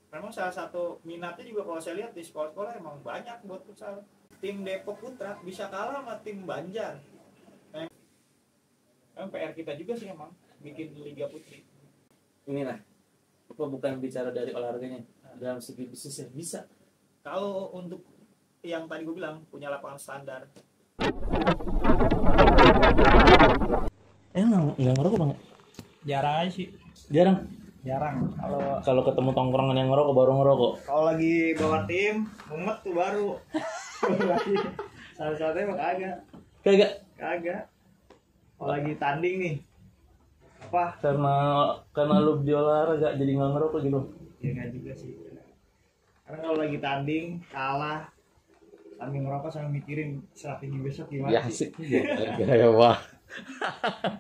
memang salah satu minatnya juga kalau saya lihat di sekolah-sekolah emang banyak buat futsal. Tim Depok Putra bisa kalah sama tim Banjar. Emang PR kita juga sih emang bikin Liga Putri. Inilah apa bukan bicara dari olahraganya, dalam segi bisnisnya bisa. Kalau untuk yang tadi gue bilang punya lapangan standar. Nggak ngerokok bang? Jarang aja sih. Jarang. Kalau Ketemu tongkrongan yang ngerokok baru ngerokok. kalau lagi bawa tim, mumet tuh baru. Salah-satunya mah kagak. Kalau lagi tanding nih. Apa? Karena lu di olahraga jadi nggak ngerokok gitu. Ya enggak juga sih. Karena kalau lagi tanding kalah sambil ngerokok sambil mikirin strategi besok gimana Ya sih. asik. Ya wah.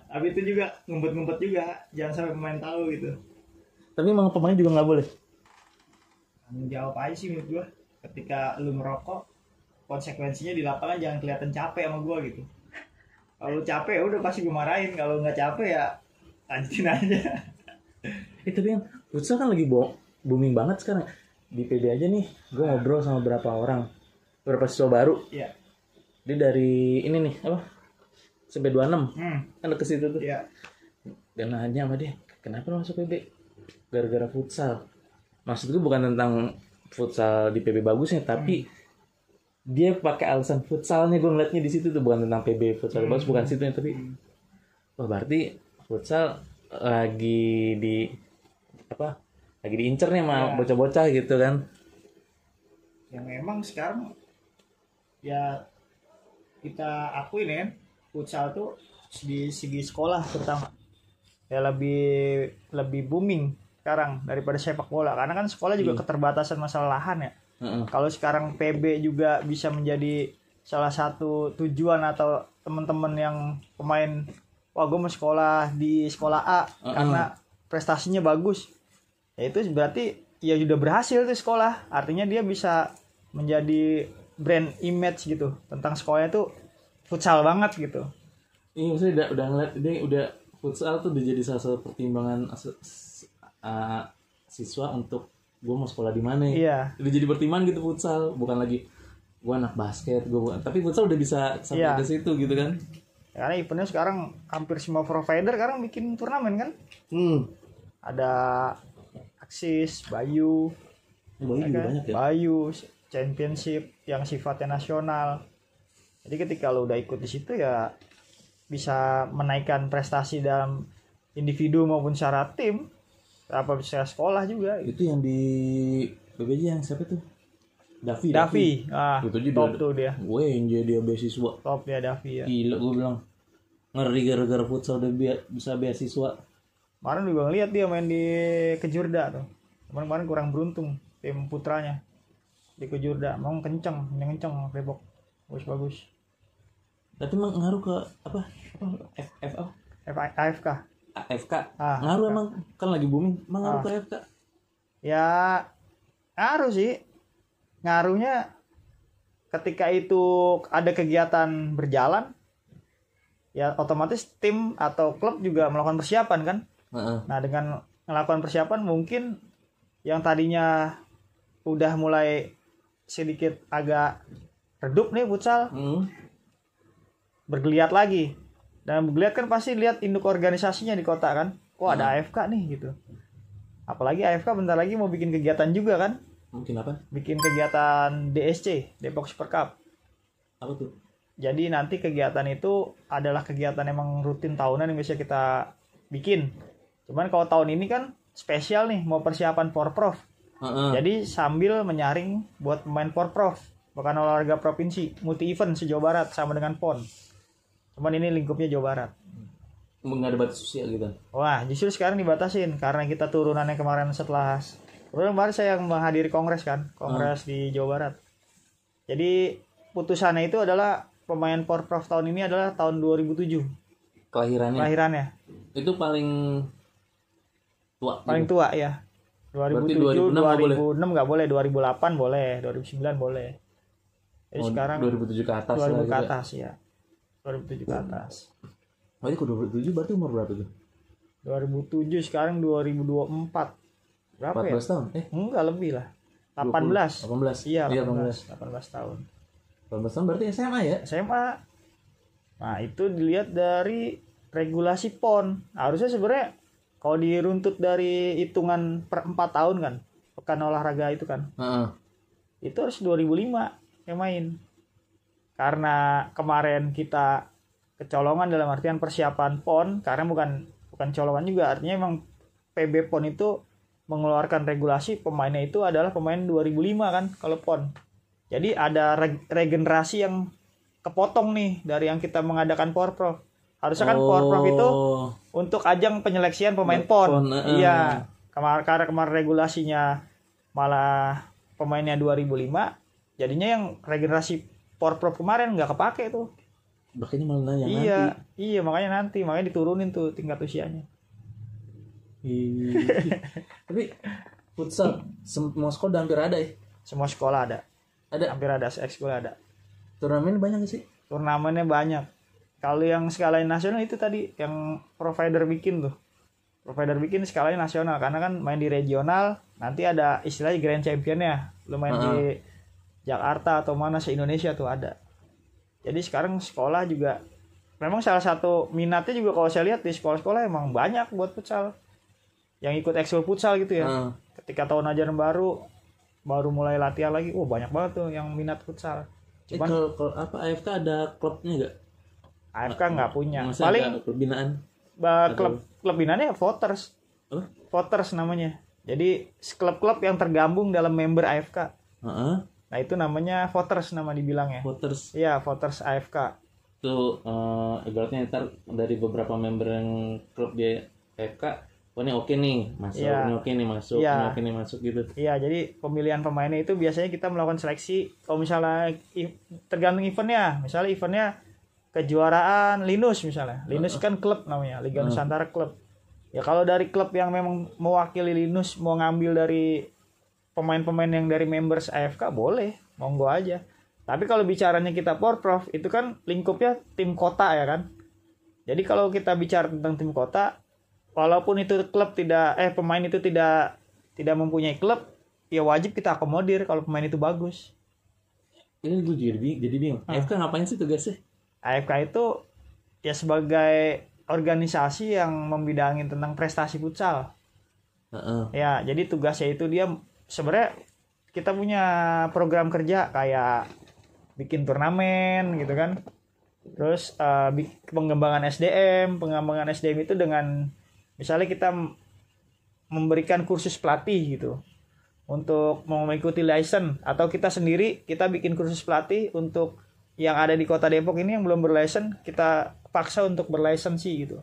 Habis itu juga ngumpet-ngumpet juga, jangan sampai pemain tahu gitu. Tapi emang pemain juga nggak boleh. Tanggung jawab aja sih menurut gua. Ketika lu merokok, konsekuensinya di lapangan jangan kelihatan capek sama gua gitu. Kalau lu capek ya udah pasti gua marahin, kalau nggak capek ya lanjutin aja. Tapi kan futsal kan lagi booming banget sekarang. Di PB aja nih, gue ngobrol sama beberapa siswa baru. Iya. Dia dari ini nih apa? Sampai 26. Kan ke situ tuh. Iya. Dan nanya sama dia, kenapa lo masuk PB? Gara-gara futsal. Maksud gue bukan tentang futsal di PB bagusnya, tapi dia pakai alasan futsalnya. Gue ngeliatnya di situ tuh, bukan tentang PB futsal bagus, bukan situ ya, tapi berarti futsal lagi diincer nih sama bocah-bocah gitu kan. Yang memang sekarang ya kita akuin ya, futsal tuh di segi sekolah terutama ya lebih booming sekarang daripada sepak bola, karena kan sekolah juga keterbatasan masalah lahan ya. Kalau sekarang PB juga bisa menjadi salah satu tujuan atau teman-teman yang pemain, wah gue mau sekolah di sekolah A karena prestasinya bagus, ya itu berarti ya sudah berhasil tuh sekolah, artinya dia bisa menjadi brand image gitu tentang sekolahnya tuh futsal banget gitu. Iya, maksudnya udah ngeliat dia udah futsal tuh udah jadi salah satu pertimbangan siswa untuk gue mau sekolah di mana ya. Iya. Udah jadi pertimbangan gitu futsal, bukan lagi gue anak basket, tapi futsal udah bisa sampai ke situ gitu kan. Ya, karena eventnya sekarang hampir semua provider sekarang bikin turnamen kan. Ada Axis, Bayu juga banyak ya. Bayu Championship yang sifatnya nasional. Jadi ketika lo udah ikut di situ ya bisa menaikkan prestasi dalam individu maupun secara tim, apa bisa sekolah juga. Itu yang di BBJ yang siapa tuh? Davi. Itu top tuh dia. Gue yang dia beasiswa. Top dia Davi ya. Gila, gue bilang ngeri gara-gara futsal udah bisa beasiswa. Kemarin juga ngeliat dia main di Kejurda tuh. Kemarin kurang beruntung tim putranya di Kejurda. Mau kenceng Depok. Bagus. Tapi emang ngaruh ke apa? AFK. Ngaruh emang kan lagi booming. Emang ngaruh ke AFK? Ya ngaruh sih. Ngaruhnya ketika itu ada kegiatan berjalan, ya otomatis tim atau klub juga melakukan persiapan kan. Nah dengan melakukan persiapan mungkin yang tadinya udah mulai sedikit agak redup nih futsal, bergeliat lagi. Dan bergeliat kan pasti lihat induk organisasinya di kota kan, ada AFK nih gitu. Apalagi AFK bentar lagi mau bikin kegiatan juga kan. Mungkin apa? Bikin kegiatan DSC, Depok Super Cup. Apa tuh? Jadi nanti kegiatan itu adalah kegiatan emang rutin tahunan yang bisa kita bikin. Cuman kalau tahun ini kan spesial nih, mau persiapan Porprov. Jadi sambil menyaring buat pemain Porprov, bukan olahraga provinsi, multi event se-Jawa Barat sama dengan PON. Cuman ini lingkupnya Jawa Barat. Nggak ada batas usia gitu. Wah, justru sekarang dibatasin karena kita turunannya kemarin kemarin saya yang menghadiri kongres di Jawa Barat. Jadi putusannya itu adalah pemain Porprov tahun ini adalah tahun 2007. Kelahirannya. Itu paling tua. Paling tua ya. 2007, 2006 nggak boleh, 2008 boleh, 2009 boleh. Jadi sekarang 2007 ke atas. 2000 ke atas ya. 2007 ke atas. Berarti 2007 berarti umur berapa tuh? 2007 sekarang 2024. berapa 14 ya? tahun. Enggak, lebih lah. 20, 18. 18. Iya, Iya, 18 tahun. 18 tahun berarti SMA ya? SMA. Nah, itu dilihat dari regulasi PON. Harusnya sebenarnya kalau diruntut dari hitungan per 4 tahun kan, pekan olahraga itu kan. Heeh. Itu harus 2005 yang main. Karena kemarin kita kecolongan dalam artian persiapan PON, karena bukan colongan juga, artinya emang PB PON itu mengeluarkan regulasi pemainnya itu adalah pemain 2005 kan kalau PON. Jadi ada regenerasi yang kepotong nih dari yang kita mengadakan Porprov. Harusnya kan Porprov itu untuk ajang penyeleksian pemain PON. Iya. Karena kemarin regulasinya malah pemainnya 2005, jadinya yang regenerasi Porprov kemarin nggak kepake tuh. Makanya malah yang Iya, nanti. iya makanya diturunin tuh tingkat usianya. Tapi futsal semua sekolah udah hampir ada ya? Semua sekolah ada. Ada. Hampir ada, sekolah ada. Turnamen banyak gak sih? Turnamennya banyak. Kalau yang skalanya nasional itu tadi yang provider bikin tuh. Provider bikin skalanya nasional karena kan main di regional, nanti ada istilahnya Grand Championnya. Lu main di Jakarta atau mana se-Indonesia tuh ada. Jadi sekarang sekolah juga memang salah satu minatnya juga kalau saya lihat di sekolah-sekolah emang banyak buat futsal. Yang ikut ekskul futsal gitu ya. Ketika tahun ajaran baru mulai latihan lagi, banyak banget tuh yang minat futsal. Cuman kalau apa AFK ada klubnya nggak? AFK nggak punya. Masa Paling ada klub binaan. klub binaannya voters. Voters namanya. Jadi klub-klub yang tergabung dalam member AFK. Nah itu namanya voters, nama dibilangnya. Voters. Iya, voters AFK. Itu ibaratnya ntar dari beberapa member yang klub di AFK, ini oke nih masuk, ini oke nih masuk, ini oke nih masuk gitu. Iya, jadi pemilihan pemainnya itu biasanya kita melakukan seleksi. Kalau misalnya tergantung eventnya, misalnya eventnya kejuaraan Linus misalnya. Linus kan klub namanya, Liga Nusantara klub. Ya kalau dari klub yang memang mewakili Linus mau ngambil dari pemain-pemain yang dari members AFK boleh, monggo aja. Tapi kalau bicaranya kita Porprov itu kan lingkupnya tim kota ya kan. Jadi kalau kita bicara tentang tim kota, walaupun itu klub pemain itu tidak mempunyai klub, ya wajib kita akomodir kalau pemain itu bagus. Ini gue jadi bingung. AFK ngapain sih tugasnya? AFK itu ya sebagai organisasi yang membidangi tentang prestasi futsal. Ya, jadi tugasnya itu dia sebenarnya kita punya program kerja kayak bikin turnamen gitu kan. Terus pengembangan SDM itu dengan misalnya kita memberikan kursus pelatih gitu untuk mau mengikuti license, atau kita sendiri kita bikin kursus pelatih untuk yang ada di Kota Depok ini yang belum berlicense, kita paksa untuk berlisensi gitu.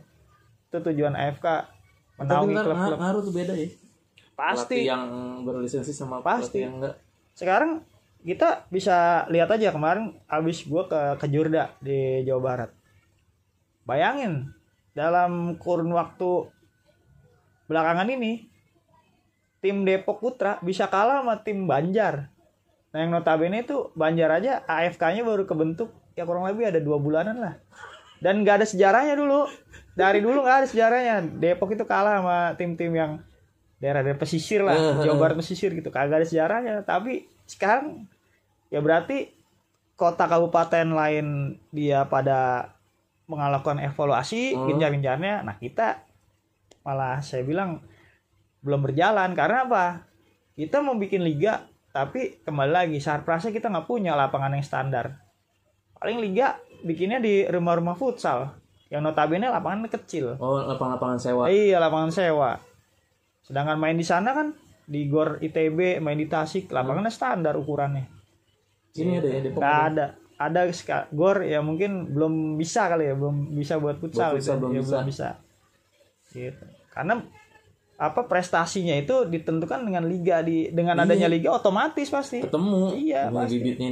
Itu tujuan AFK, menaungi klub-klub. Ngaruh tuh beda ya? Pasti. Pelatih yang berlisensi sama pelatih yang enggak. Sekarang kita bisa lihat aja kemarin abis gue ke Jurda di Jawa Barat. Bayangin dalam kurun waktu belakangan ini tim Depok Putra bisa kalah sama tim Banjar. Nah yang notabene itu Banjar aja AFK-nya baru kebentuk ya kurang lebih ada 2 bulanan lah. Dan gak ada sejarahnya dulu. Dari dulu gak ada sejarahnya. Depok itu kalah sama tim-tim yang daerah-daerah pesisir lah, Jawa Barat pesisir gitu. Kagak ada sejarahnya. Tapi sekarang ya berarti kota kabupaten lain dia pada melakukan evaluasi gencar-gencarnya. Nah kita malah saya bilang belum berjalan. Karena apa? Kita mau bikin liga, tapi kembali lagi sarprasnya kita nggak punya lapangan yang standar. Paling liga bikinnya di rumah-rumah futsal yang notabene lapangan kecil. Lapangan sewa. Iya, lapangan sewa. Sedangkan main di sana kan di GOR ITB, main di Tasik, lapangannya standar ukurannya. Ini ada ya Depok. Nggak ada. Ada GOR ya mungkin belum bisa kali ya, belum bisa buat futsal gitu. Belum bisa. Gitu. Karena prestasinya itu ditentukan dengan liga, dengan adanya liga otomatis pasti ketemu. Iya, pasti. Bibitnya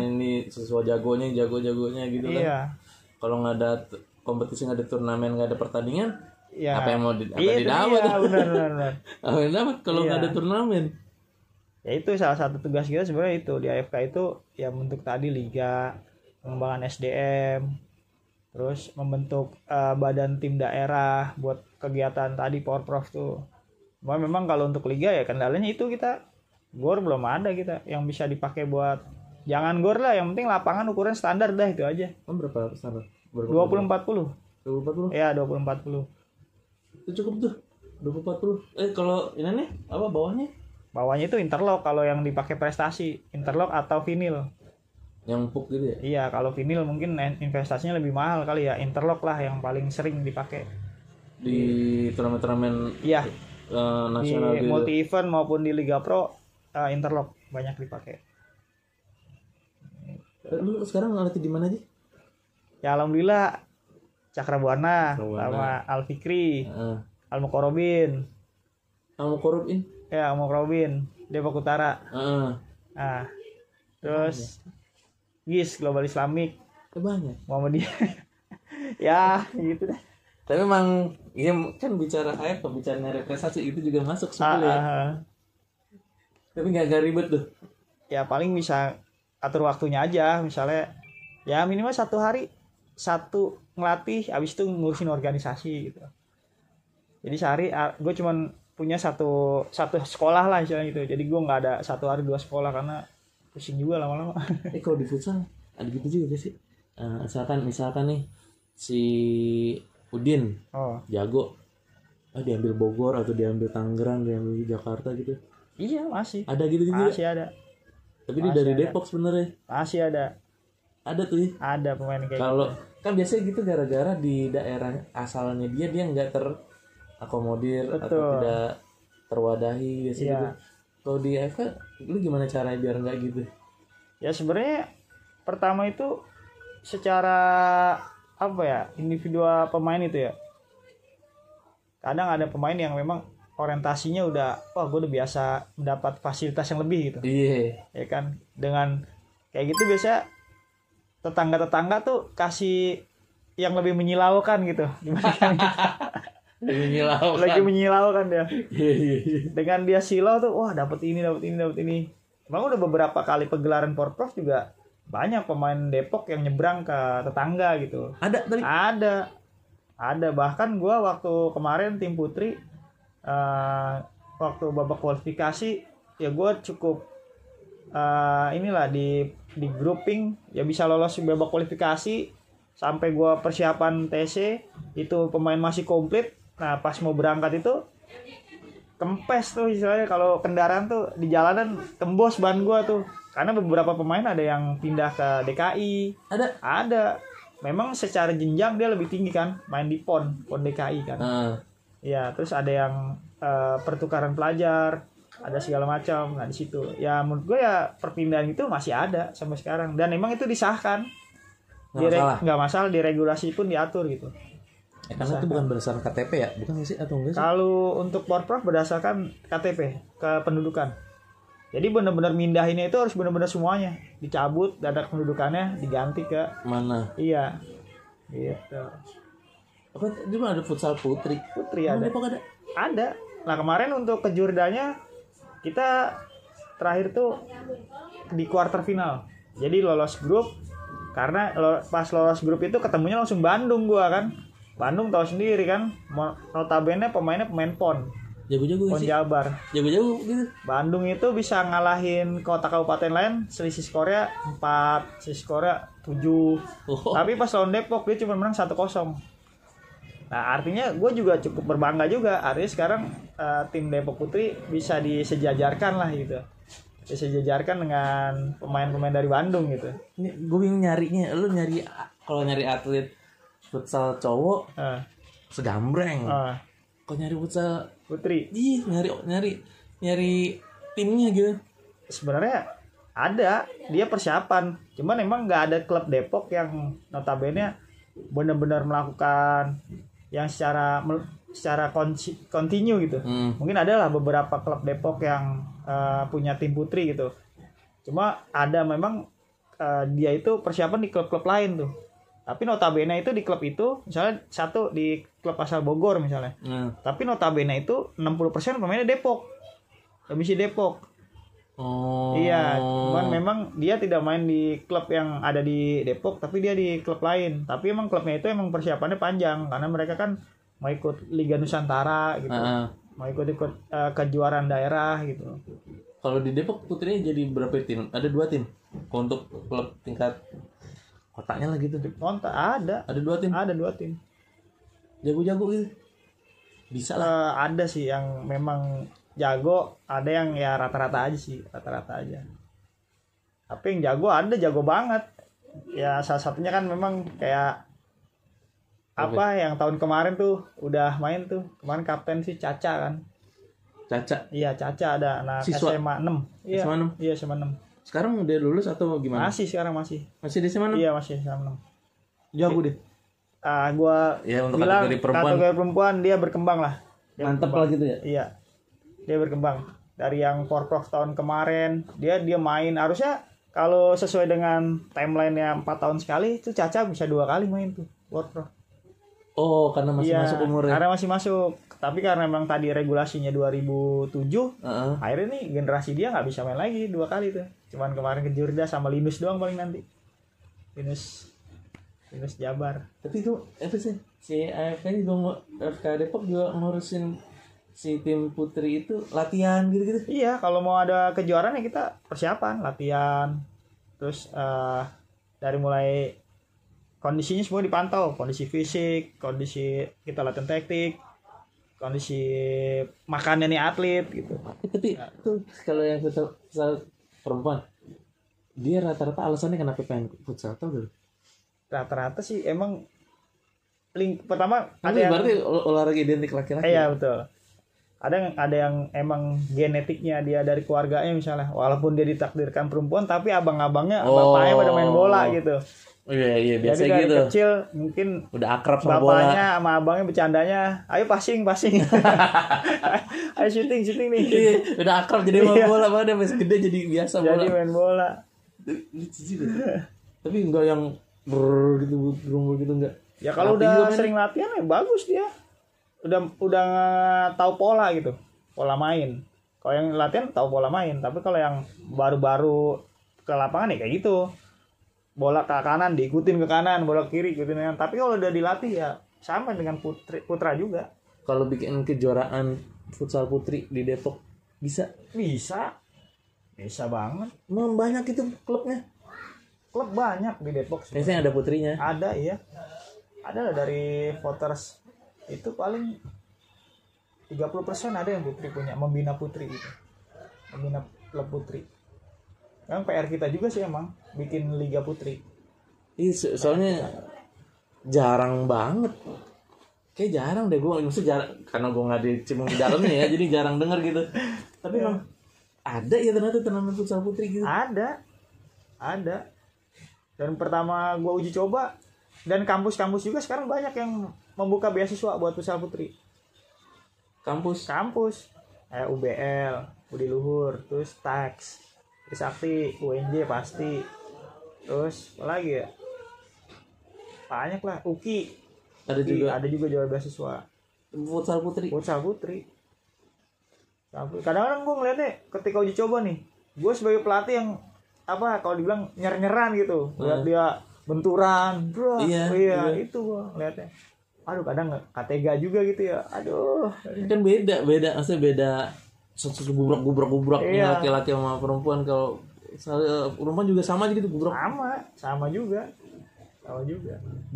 ini sesuai jagonya gitu kan. Kalau nggak ada kompetisi, nggak ada turnamen, nggak ada pertandingan, apa yang mau didapat? Iya, benar. Apa yang dapat kalau nggak ada turnamen? Ya itu salah satu tugas kita sebenarnya itu di AFK itu ya membentuk tadi liga, pengembangan SDM, terus membentuk badan tim daerah buat kegiatan tadi Porprov tuh. Cuma memang kalau untuk liga ya kendalanya itu kita gor belum ada kita yang bisa dipakai buat, jangan gor lah, yang penting lapangan ukuran standar dah, itu aja. Berapa standar? 20-40. 20-40? Ya 20-40. Itu cukup tuh. 20-40. Kalau ini nih apa bawahnya? Bawahnya itu interlock kalau yang dipakai prestasi, interlock atau vinil. Yang empuk gitu ya? Iya, kalau vinil mungkin investasinya lebih mahal kali ya. Interlock lah yang paling sering dipakai di turnamen-turnamen iya nasional di gitu. multi event maupun di Liga Pro, interlock banyak dipakai. Lu sekarang ngelatih di mana aja? Ya alhamdulillah Cakrabuana sama Al Fikri, Al Mukorobin. Ya Al Mukorobin Depok Utara. Nah, terus GIS Global Islamic. Banyak. Muhammadiyah. Ya, gitu deh. Tapi emang ya kan bicara bicara nyari prestasi itu juga masuk sebenarnya. Tapi nggak ribet tuh. Ya paling bisa atur waktunya aja, misalnya ya minimal 1 hari 1 ngelatih, habis itu ngurusin organisasi gitu. Jadi sehari gue cuman punya satu sekolah lah misalnya gitu. Jadi gue nggak ada 1 hari 2 sekolah karena pusing juga lama-lama. Kalau di futsal ada gitu juga sih. Misalkan nih si Udin jago, diambil Bogor atau diambil Tangerang, diambil Jakarta gitu. Iya masih. Ada gitu juga. Masih ada. Tapi dia dari Depok sebenarnya. Masih ada. Ada tuh ya. Ada pemain kayak kalau gitu. Kan biasanya gitu gara-gara di daerah asalnya dia nggak terakomodir atau tidak terwadahi biasanya gitu. Kalau di AFK lu gimana caranya biar nggak gitu? Ya sebenarnya pertama itu secara apa ya, individual pemain itu ya. Kadang ada pemain yang memang orientasinya udah, wah gue udah biasa mendapat fasilitas yang lebih gitu. Iya. Ya kan, dengan kayak gitu biasa tetangga-tetangga tuh kasih yang lebih menyilaukan gitu. Lagi menyilaukan dia. Dengan dia silau tuh, wah dapat ini. Emang udah beberapa kali pegelaran Porprov juga banyak pemain Depok yang nyebrang ke tetangga gitu. Ada tadi? Ada. Bahkan gue waktu kemarin tim putri, waktu babak kualifikasi, ya gue cukup inilah di grouping, ya bisa lolos babak kualifikasi. Sampai gue persiapan TC itu pemain masih komplit. Nah pas mau berangkat itu kempes tuh istilahnya, kalau kendaraan tuh di jalanan tembus ban gue tuh, karena beberapa pemain ada yang pindah ke DKI. Ada. Memang secara jenjang dia lebih tinggi kan, main di PON DKI kan. Ya, terus ada yang pertukaran pelajar, ada segala macam. Nah di situ ya menurut gue ya perpindahan itu masih ada sampai sekarang, dan memang itu disahkan. Nggak masalah, di regulasi pun diatur gitu. Karena itu bukan berdasarkan KTP ya, bukan sih atau enggak sih? Kalau untuk Porprov berdasarkan KTP, kependudukan. Jadi benar-benar mindahinnya itu harus benar-benar semuanya dicabut, data kependudukannya diganti ke mana? Iya. Gitu. Apa cuma ada futsal putri? Ada. Depok ada? Ada. Nah, kemarin untuk kejurdanya kita terakhir tuh di quarter final. Jadi lolos grup, karena pas lolos grup itu ketemunya langsung Bandung gua kan. Bandung tahu sendiri kan, notabene pemainnya pemain PON. Jago-jago PON sih. Jabar. Jago-jago gitu. Bandung itu bisa ngalahin kota kabupaten lain selisih skornya 4, selisih skornya 7. Tapi pas lawan Depok dia cuma menang 1-0. Nah, artinya gue juga cukup berbangga juga. Artinya sekarang tim Depok Putri bisa disejajarkan lah gitu. Disejajarkan dengan pemain-pemain dari Bandung gitu. Ini gue bingung nyarinya. Lu kalau nyari atlet futsal cowok segambreng. Kok nyari futsal putri? Ih, nyari timnya gitu. Sebenarnya ada, dia persiapan. Cuman emang nggak ada klub Depok yang notabene benar-benar melakukan yang secara kontinu gitu. Mungkin ada lah beberapa klub Depok yang punya tim putri gitu. Cuma ada memang dia itu persiapan di klub-klub lain tuh. Tapi notabene itu di klub itu, misalnya satu di klub asal Bogor misalnya. Tapi notabene itu 60% pemainnya Depok. Domisi Depok. Iya, cuman memang dia tidak main di klub yang ada di Depok, tapi dia di klub lain. Tapi emang klubnya itu emang persiapannya panjang, karena mereka kan mau ikut Liga Nusantara gitu. mau ikut-ikut kejuaraan daerah gitu. Kalau di Depok putrinya jadi berapa tim? Ada 2 tim. Kalau untuk klub tingkat kotanya lah gitu. Kontak ada. Ada 2 tim. Ada 2 tim. Jago-jago gitu. Bisa lah. Ada sih yang memang jago, ada yang ya rata-rata aja sih, rata-rata aja. Tapi yang jago banget. Ya salah satunya kan memang kayak apa yang tahun kemarin tuh udah main tuh. Kemarin kapten sih Caca kan. Caca. Iya, Caca ada anak Siswa? SMA 6. Iya. SMA 6? Iya, SMA 6. Sekarang udah lulus atau gimana? Sekarang masih. Masih di SMA 6? Iya, masih SMA 6. Jago deh. Gua Ya untuk bilang kategori perempuan dia berkembang lah. Mantap lah gitu ya. Iya. Dia berkembang. Dari yang Porprov tahun kemarin, dia main harusnya kalau sesuai dengan timeline-nya 4 tahun sekali, itu Caca bisa 2 kali main tuh Porprov. Oh, karena masih masuk umurnya. Karena masih masuk. Tapi karena memang tadi regulasinya 2007, akhirnya nih generasi dia nggak bisa main lagi 2 kali tuh. Cuman kemarin ke Jurda sama Linus doang paling nanti. Linus Jabar. Tapi itu apa sih? Si AFK juga AFK Depok juga ngurusin si tim putri itu latihan gitu-gitu. Iya, kalau mau ada kejuaraan ya kita persiapan, latihan. Terus dari mulai kondisinya semua dipantau, kondisi fisik, kondisi kita latihan taktik, kondisi makannya nih atlet gitu. Tapi tuh kalau yang futsal perempuan, dia rata-rata alasannya kenapa pengen futsal tau gak? Rata-rata sih emang pertama ada yang berarti olahraga identik laki-laki. Iya betul. Ada yang emang genetiknya dia dari keluarganya misalnya, walaupun dia ditakdirkan perempuan tapi abang-abangnya bapaknya pada main bola gitu. Iya biasa jadi dari gitu. kecil mungkin udah akrab sama bapaknya bola. sama abangnya bercandanya, ayo passing. Ayo shooting nih. Iya, udah akrab jadi main bola, pada pas gede jadi biasa bola. Jadi main bola. Lucu juga. Tapi enggak yang gitu enggak. Ya kalau udah sering latihan ya bagus dia. Udah tahu pola gitu. Pola main. Kalau yang latihan tahu pola main, tapi kalau yang baru-baru ke lapangan ya kayak gitu. Bola ke kanan diikutin ke kanan, bola ke kiri ikutin ke kanan. Tapi kalau udah dilatih ya sama dengan putra juga. Kalau bikin kejuaraan futsal putri di Depok bisa banget. Memang banyak itu klubnya. Klub banyak di Depok. Biasanya ada putrinya. Ada iya. Ada lah dari voters itu paling 30% ada yang putri punya, membina putri gitu. Membina klub putri. Yang PR kita juga sih emang bikin liga putri. Iya, soalnya jarang banget. Kayak jarang deh gue, maksudnya jarang karena gue nggak dicemung di dalamnya ya, jadi jarang denger gitu. Tapi emang ada ya ternyata turnamen futsal putri gitu. Ada. Dan pertama gue uji coba, dan kampus-kampus juga sekarang banyak yang membuka beasiswa buat futsal putri. Kampus kayak UBL, Budi Luhur, terus Tax, Trisakti, UNJ pasti, terus apa lagi ya, banyak lah. UKI ada juga jual beasiswa futsal putri. Kadang-kadang gue ngeliatnya ketika uji coba nih, gue sebagai pelatih yang kalau dibilang nyer-nyeran gitu, lihat dia benturan, bro. Iya itu gue ngeliatnya. Aduh, kadang K3 juga gitu ya. Aduh. Kan beda, maksudnya beda. Gubrak laki-laki sama perempuan. Kalau perempuan juga sama aja gitu gubrak. Sama juga.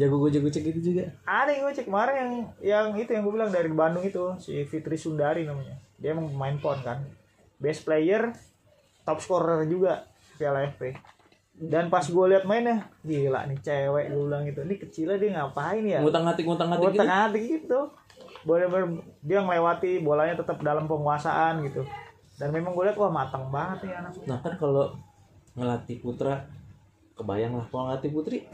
Jago cek gitu juga. Ada yang gue cek kemarin yang itu yang gue bilang dari Bandung itu, si Fitri Sundari namanya. Dia emang main PON kan. Best player, top scorer juga Piala FP. Dan pas gue liat mainnya, gila nih cewek, gue bilang gitu. Ini kecilnya dia ngapain ya? Ngutang-ngatik gitu. Bener-bener dia melewati bolanya tetap dalam penguasaan gitu. Dan memang gue liat wah matang banget nih anak. Nah kan kalau ngelatih putra, kebayang lah kalau ngelatih putri.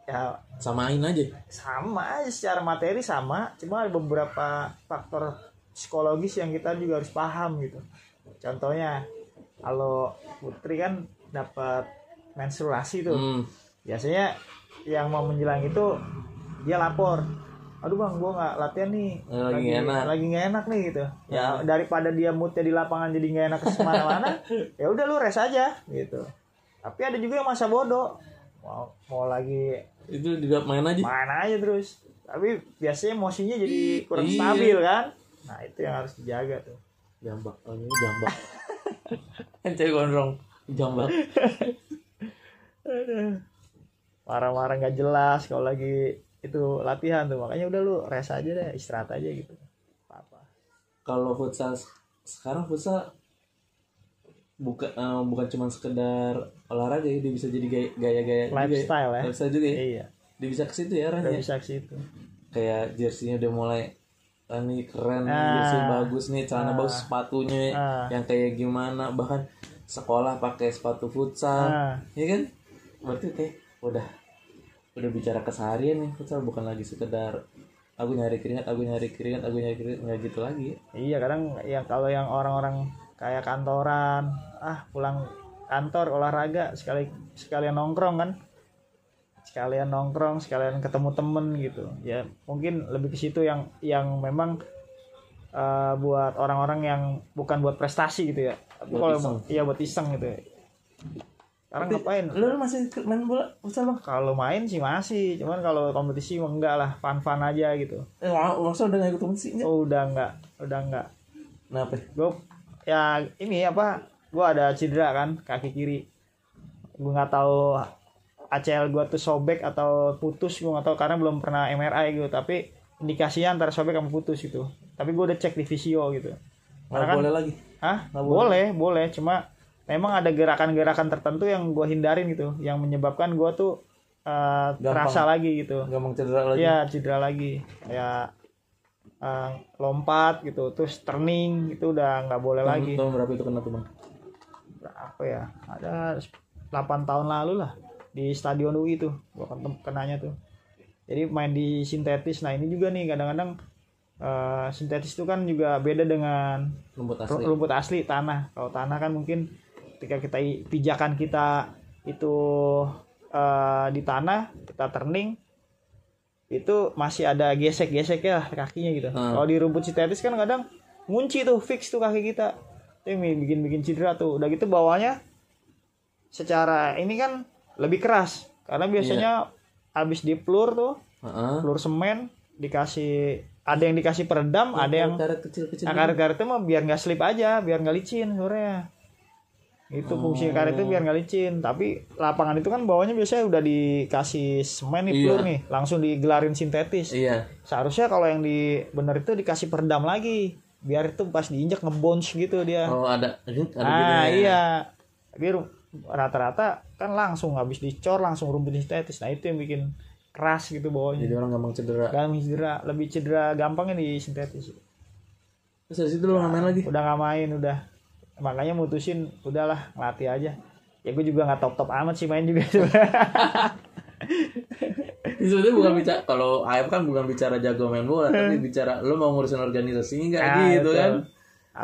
Ya samain aja. Sama aja secara materi sama, cuma ada beberapa faktor psikologis yang kita juga harus paham gitu. Contohnya kalau putri kan dapat menstruasi tuh. Biasanya yang mau menjelang itu dia lapor, aduh bang gue nggak latihan nih, lagi nggak enak nih gitu. Ya daripada dia moodnya di lapangan jadi nggak enak kemana-mana, ya udah lu rest aja gitu. Tapi ada juga yang masa bodoh, mau lagi itu juga main aja terus. Tapi biasanya emosinya jadi kurang stabil kan. Nah itu yang harus dijaga tuh. Jambak, oh ini jambak. Ente gondrong jambak. Marah-marah nggak jelas kalau lagi itu latihan tuh, makanya udah lu rest aja deh, istirahat aja gitu. Apa? Kalau futsal sekarang futsal bukan cuma sekedar olahraga ya, dia bisa jadi gaya-gaya Lifestyle ya. Lifestyle juga ya. Iya. Dia bisa ke situ ya Udah arahnya. bisa ke situ. Kayak jersey-nya udah mulai ini keren, jersey bagus nih, celana bagus, sepatunya yang kayak gimana, bahkan sekolah pakai sepatu futsal. Ya kan? Berarti kayak udah bicara keseharian nih futsal, bukan lagi sekedar aku nyari keringat nggak gitu lagi. Iya, kadang yang kalau yang orang-orang kayak kantoran, pulang kantor olahraga sekalian nongkrong kan, sekalian ketemu temen gitu ya, mungkin lebih ke situ yang memang buat orang-orang yang bukan buat prestasi gitu ya, tapi kalau iya buat iseng gitu ya. Sekarang ngapain? Lu masih main bola futsal bang? Kalau main sih masih, cuman kalau kompetisi enggak lah, fun aja gitu. Maksudnya udah nggak ikut kompetisi? Udah enggak. Kenapa? Gue ya ini gue ada cedera kan kaki kiri, gue nggak tahu ACL gue tuh sobek atau putus, gue nggak tahu karena belum pernah MRI gitu, tapi indikasinya antara sobek sama putus gitu. Tapi gue udah cek di fisio gitu. Nggak boleh lagi? Boleh, cuma memang ada gerakan-gerakan tertentu yang gue hindarin gitu, yang menyebabkan gue tuh terasa lagi gitu. Gampang cedera lagi? Iya, cedera lagi. Kayak lompat gitu, terus turning itu udah nggak boleh lagi. Tahun berapa itu kena tuh bang? Berapa ya? Ada 8 tahun lalu lah, di Stadion UI tuh gue kenanya tuh. Jadi main di sintetis. Nah ini juga nih kadang-kadang sintetis itu kan juga beda dengan rumput asli tanah. Kalau tanah kan mungkin ketika pijakan kita itu di tanah, kita turning itu masih ada gesek-gesek ya kakinya gitu. Kalau di rumput sintetis kan kadang ngunci tuh, fix tuh kaki kita. Itu bikin cedera tuh. Udah gitu bawahnya secara ini kan lebih keras karena biasanya habis dipelur tuh, pelur semen ada yang dikasih peredam, ada yang karet itu mah biar nggak slip aja, biar nggak licin sebenarnya. Itu fungsi karet itu biar nggak licin. Tapi lapangan itu kan bawahnya biasanya udah dikasih semen nih, pelur nih, langsung digelarin sintetis. Seharusnya kalau yang bener itu dikasih peredam lagi, biar itu pas diinjak ngebounce gitu dia. Ada iya. Tapi rata-rata kan langsung habis dicor langsung rumput sintetis. Nah itu yang bikin keras gitu bawahnya. Jadi orang gampang cedera. Lebih cedera gampangnya di sintetis. Terus dari situ lo nggak main lagi? Udah nggak main, udah. Makanya mutusin udahlah ngelatih aja. Ya gue juga nggak top amat sih main juga. Sebenarnya bukan bicara, kalau AF kan bukan bicara jago main bola, tapi bicara lo mau ngurusin organisasinya nggak gitu kan?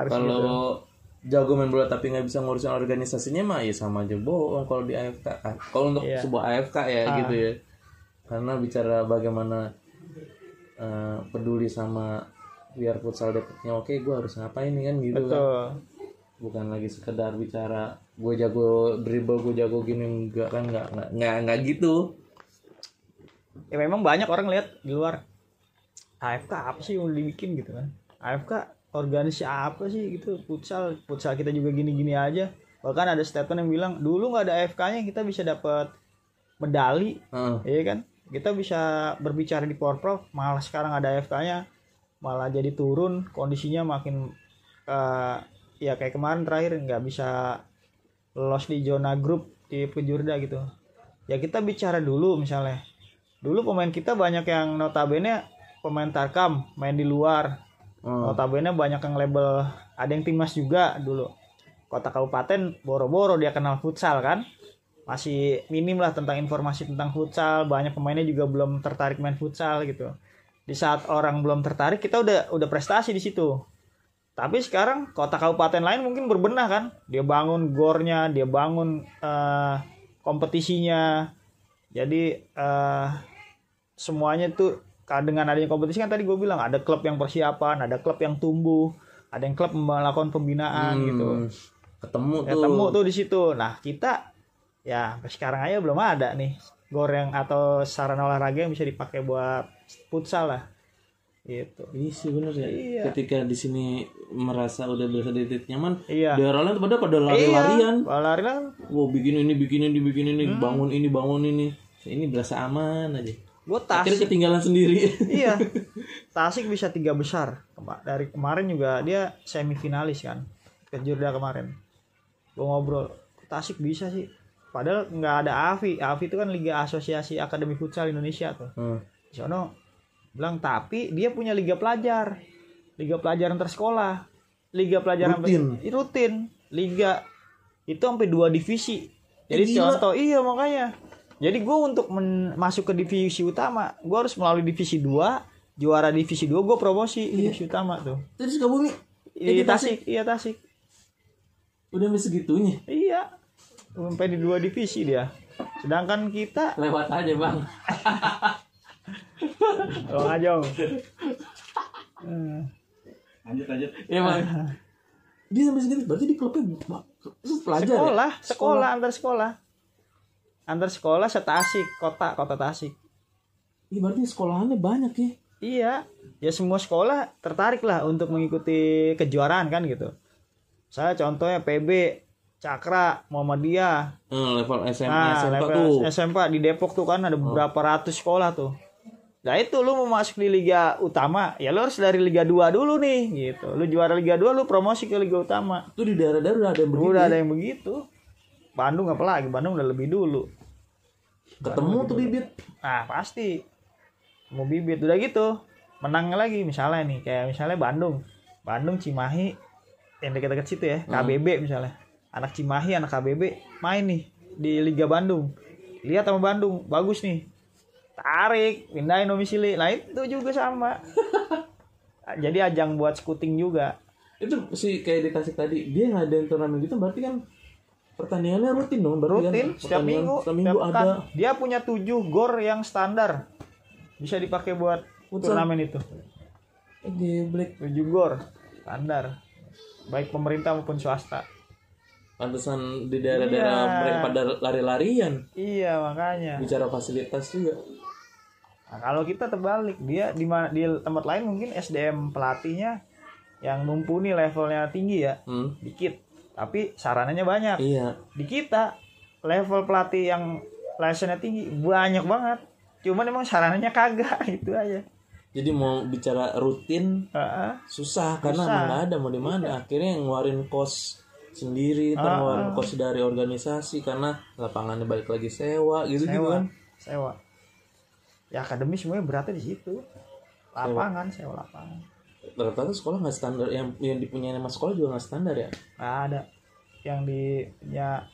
Kalau jago main bola tapi nggak bisa ngurusin organisasinya mah ya sama aja bohong kalau di AFK. Kalau untuk sebuah AFK ya gitu ya. Karena bicara bagaimana peduli sama biar futsal dapetnya oke, gue harus ngapain nih kan gitu. Betul. Kan. Bukan lagi sekedar bicara gue jago dribble, gue jago gini, enggak kan, nggak gitu. Ya memang banyak orang lihat di luar, AFK apa sih yang dibikin gitu kan, AFK organisasi apa sih gitu, futsal kita juga gini-gini aja. Bahkan ada statement yang bilang dulu nggak ada AFK-nya kita bisa dapat medali, iya kan, kita bisa berbicara di Porprov, malah sekarang ada AFK-nya malah jadi turun kondisinya, makin ya kayak kemarin terakhir nggak bisa lolos di zona grup di Pejurda gitu. Ya kita bicara dulu, misalnya dulu pemain kita banyak yang notabene pemain Tarkam main di luar, notabene banyak yang label, ada yang timnas juga dulu. Kota kabupaten boro-boro dia kenal futsal kan, masih minim lah tentang informasi tentang futsal, banyak pemainnya juga belum tertarik main futsal gitu. Di saat orang belum tertarik kita udah prestasi di situ. Tapi sekarang kota kabupaten lain mungkin berbenah kan, dia bangun gornya, dia bangun kompetisinya. Jadi semuanya tuh dengan adanya kompetisi kan, tadi gue bilang ada klub yang persiapan, ada klub yang tumbuh, ada yang klub melakukan pembinaan gitu. Ketemu tuh di situ. Nah kita ya sekarang aja belum ada nih gor yang atau sarana olahraga yang bisa dipakai buat futsal lah. gitu. Iya sih bener ya. Iya. Ketika di sini merasa udah berasa di titik nyaman, Iya. daerah lain pada lari-larian. Lari-larian. Wow, bikin ini, bangun ini. Ini berasa aman aja. Gue Akhirnya Tasik. ketinggalan sendiri. Iya. Tasik bisa 3 besar. Dari kemarin juga dia semifinalis kan. Ke Jurda kemarin. Gue ngobrol, Tasik bisa sih. Padahal nggak ada AFI. AFI itu kan Liga Asosiasi Akademi Futsal Indonesia tuh. Di sono bilang tapi dia punya liga pelajar. Liga pelajar antar sekolah. Liga pelajar rutin. Liga itu sampai 2 divisi. Jadi contoh iya makanya. Jadi gue untuk masuk ke divisi utama, gue harus melalui divisi 2, juara divisi 2 gue promosi divisi utama tuh. Terus Sukabumi? Tasik. Iya Tasik. Udah sampai segitunya. Iya. Sampai di 2 divisi dia. Sedangkan kita lewat aja, Bang. Ajong. Lanjut. Iya, Bang. Dia sampai segitu berarti di klubnya pelajar. Sekolah antar sekolah setasik, kota Tasik. Iya berarti sekolahannya banyak ya. Iya. Ya semua sekolah tertarik lah untuk mengikuti kejuaraan kan gitu. Saya contohnya PB, Cakra, Muhammadiyah. Level SMA, level tuh. SMP di Depok tuh kan ada beberapa ratus sekolah tuh. Nah itu lu mau masuk di Liga Utama, ya lu harus dari Liga 2 dulu nih gitu. Lu juara Liga 2 lu promosi ke Liga Utama. Tuh di daerah-daerah udah ada yang begitu. Udah ada yang begitu. Bandung apalagi, Bandung udah lebih dulu. Ketemu tuh bibit. Nah pasti mau bibit udah gitu menang lagi misalnya nih kayak misalnya Bandung Cimahi yang dekat-dekat situ ya, KBB misalnya anak Cimahi anak KBB main nih di Liga Bandung, lihat sama Bandung bagus nih, tarik pindahin domisili. Nah itu juga sama. Jadi ajang buat scouting juga. Itu sih kayak di Tasik tadi dia ngadain turnamen gitu berarti kan pertandingannya rutin dong, rutin kan, setiap minggu ada. Dia punya 7 gor yang standar bisa dipakai buat turnamen itu. Geblek. 7 gor standar baik pemerintah maupun swasta. Pantesan di daerah-daerah mereka pada lari-larian. Iya makanya. Bicara fasilitas juga. Nah, kalau kita terbalik, dia di tempat lain mungkin SDM pelatihnya yang mumpuni levelnya tinggi ya, dikit. Tapi sarananya banyak. Iya. Di kita level pelatih yang license-nya tinggi banyak banget. Cuman emang sarananya kagak itu aja. Jadi mau bicara rutin susah karena nggak ada mau di mana. Akhirnya ngeluarin kos sendiri, ngeluarin kos dari organisasi karena lapangannya balik lagi sewa gitu kan. Sewa. Ya akademi semuanya beratnya di situ. Sewa lapangan. Rata-rata sekolah nggak standar, yang dipunyai nama sekolah juga nggak standar ya? Nggak ada.